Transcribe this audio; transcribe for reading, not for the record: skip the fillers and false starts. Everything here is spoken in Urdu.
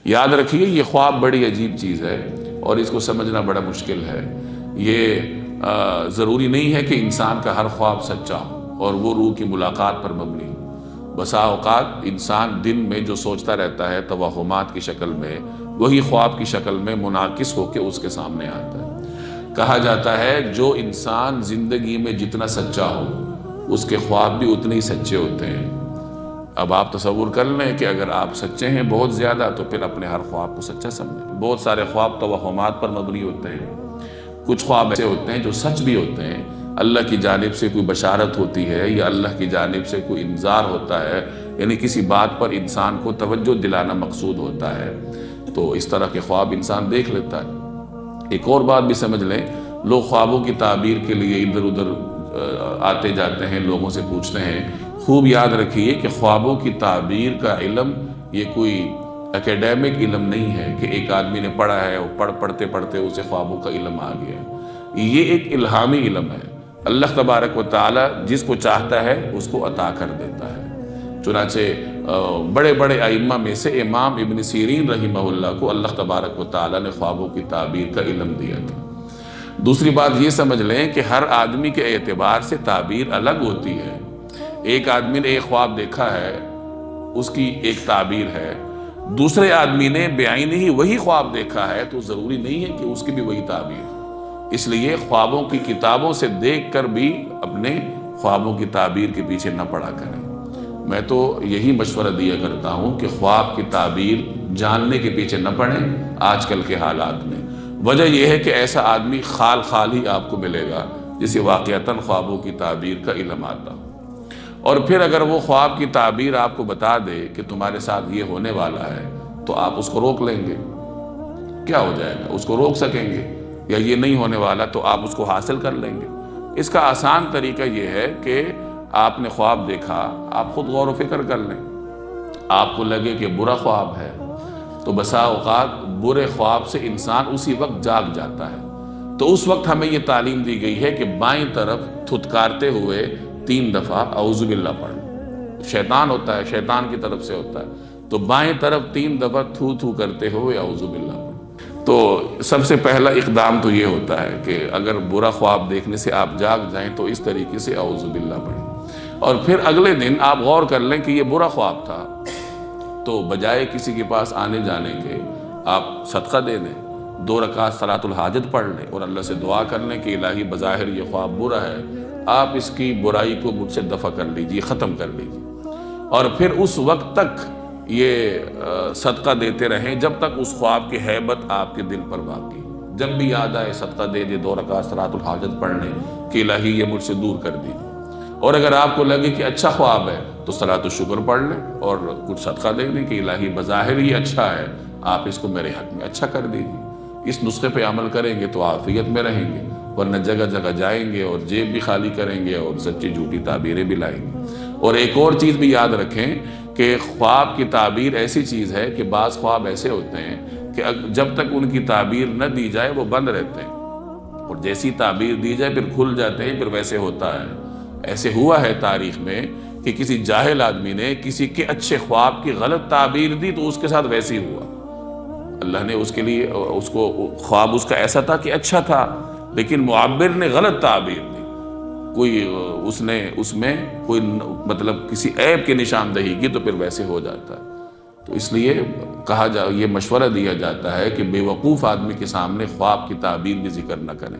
یاد رکھیے یہ خواب بڑی عجیب چیز ہے اور اس کو سمجھنا بڑا مشکل ہے۔ یہ ضروری نہیں ہے کہ انسان کا ہر خواب سچا ہو اور وہ روح کی ملاقات پر مبنی ہو۔ بسا اوقات انسان دن میں جو سوچتا رہتا ہے توہمات کی شکل میں، وہی خواب کی شکل میں منعکس ہو کے اس کے سامنے آتا ہے۔ کہا جاتا ہے جو انسان زندگی میں جتنا سچا ہو اس کے خواب بھی اتنے ہی سچے ہوتے ہیں۔ اب آپ تصور کر لیں کہ اگر آپ سچے ہیں بہت زیادہ تو پھر اپنے ہر خواب کو سچا سمجھیں۔ بہت سارے خواب توہمات پر مبنی ہوتے ہیں، کچھ خواب ایسے ہوتے ہیں جو سچ بھی ہوتے ہیں، اللہ کی جانب سے کوئی بشارت ہوتی ہے یا اللہ کی جانب سے کوئی انذار ہوتا ہے، یعنی کسی بات پر انسان کو توجہ دلانا مقصود ہوتا ہے، تو اس طرح کے خواب انسان دیکھ لیتا ہے۔ ایک اور بات بھی سمجھ لیں، لوگ خوابوں کی تعبیر کے لیے ادھر ادھر آتے جاتے ہیں، لوگوں سے پوچھتے ہیں۔ خوب یاد رکھیے کہ خوابوں کی تعبیر کا علم یہ کوئی اکیڈیمک علم نہیں ہے کہ ایک آدمی نے پڑھا ہے اور پڑھتے پڑھتے اسے خوابوں کا علم آ گیا۔ یہ ایک الہامی علم ہے، اللہ تبارک و تعالی جس کو چاہتا ہے اس کو عطا کر دیتا ہے۔ چنانچہ بڑے بڑے ائمہ میں سے امام ابن سیرین رحمہ اللہ کو اللہ تبارک و تعالی نے خوابوں کی تعبیر کا علم دیا تھا۔ دوسری بات یہ سمجھ لیں کہ ہر آدمی کے اعتبار سے تعبیر الگ ہوتی ہے۔ ایک آدمی نے ایک خواب دیکھا ہے، اس کی ایک تعبیر ہے، دوسرے آدمی نے بعینہ ہی وہی خواب دیکھا ہے تو ضروری نہیں ہے کہ اس کی بھی وہی تعبیر۔ اس لیے خوابوں کی کتابوں سے دیکھ کر بھی اپنے خوابوں کی تعبیر کے پیچھے نہ پڑا کریں۔ میں تو یہی مشورہ دیا کرتا ہوں کہ خواب کی تعبیر جاننے کے پیچھے نہ پڑیں آج کل کے حالات میں۔ وجہ یہ ہے کہ ایسا آدمی خال ہی آپ کو ملے گا جسے واقعتاً خوابوں کی تعبیر کا علم آتا ہو، اور پھر اگر وہ خواب کی تعبیر آپ کو بتا دے کہ تمہارے ساتھ یہ ہونے والا ہے تو آپ اس کو روک لیں گے، کیا ہو جائے گا؟ اس کو روک سکیں گے، یا یہ نہیں ہونے والا تو آپ اس کو حاصل کر لیں گے۔ اس کا آسان طریقہ یہ ہے کہ آپ نے خواب دیکھا، آپ خود غور و فکر کر لیں۔ آپ کو لگے کہ برا خواب ہے تو بسا اوقات برے خواب سے انسان اسی وقت جاگ جاتا ہے، تو اس وقت ہمیں یہ تعلیم دی گئی ہے کہ بائیں طرف تھتکارتے ہوئے 3 دفعہ اعوذ باللہ پڑھ۔ شیطان ہوتا ہے، شیطان کی طرف سے ہوتا ہے، تو بائیں طرف 3 دفعہ تھو کرتے ہوئے اعوذ باللہ پڑھ۔ تو سب سے پہلا اقدام تو یہ ہوتا ہے کہ اگر برا خواب دیکھنے سے آپ جاگ جائیں تو اس طریقے سے اعوذ باللہ پڑھیں، اور پھر اگلے دن آپ غور کر لیں کہ یہ برا خواب تھا، تو بجائے کسی کے پاس آنے جانے کے آپ صدقہ دے دیں، 2 رکعت صلاۃ الحاجت پڑھ لیں اور اللہ سے دعا کر لیں کہ الہی بظاہر یہ خواب برا ہے، آپ اس کی برائی کو مجھ سے دفع کر لیجیے، ختم کر لیجیے، اور پھر اس وقت تک یہ صدقہ دیتے رہیں جب تک اس خواب کی ہیبت آپ کے دل پر باقی۔ جب بھی یاد آئے صدقہ دے دے، 2 رکعت صلاۃ الحاجت پڑھ لیں کہ الہی یہ مجھ سے دور کر دیجیے، اور اگر آپ کو لگے کہ اچھا خواب ہے تو صلاۃ الشکر پڑھ لیں اور کچھ صدقہ دے دیں کہ الہی بظاہر یہ اچھا ہے، آپ اس کو میرے حق میں اچھا کر دیجیے۔ اس نسخے پہ عمل کریں گے تو عافیت میں رہیں گے، ورنہ جگہ جگہ جائیں گے اور جیب بھی خالی کریں گے اور سچی جھوٹی تعبیریں بھی لائیں گے۔ اور ایک اور چیز بھی یاد رکھیں کہ خواب کی تعبیر ایسی چیز ہے کہ بعض خواب ایسے ہوتے ہیں کہ جب تک ان کی تعبیر نہ دی جائے وہ بند رہتے ہیں، اور جیسی تعبیر دی جائے پھر کھل جاتے ہیں، پھر ویسے ہوتا ہے۔ ایسے ہوا ہے تاریخ میں کہ کسی جاہل آدمی نے کسی کے اچھے خواب کی غلط تعبیر دی تو اس کے ساتھ ویسے ہی ہوا۔ اللہ نے اس کے لیے اس کو خواب اس کا ایسا تھا کہ اچھا تھا، لیکن معبر نے غلط تعبیر دی، کوئی اس میں کوئی مطلب کسی عیب کی نشاندہی کی، تو پھر ویسے ہو جاتا ہے۔ تو اس لیے یہ مشورہ دیا جاتا ہے کہ بے وقوف آدمی کے سامنے خواب کی تعبیر بھی ذکر نہ کریں۔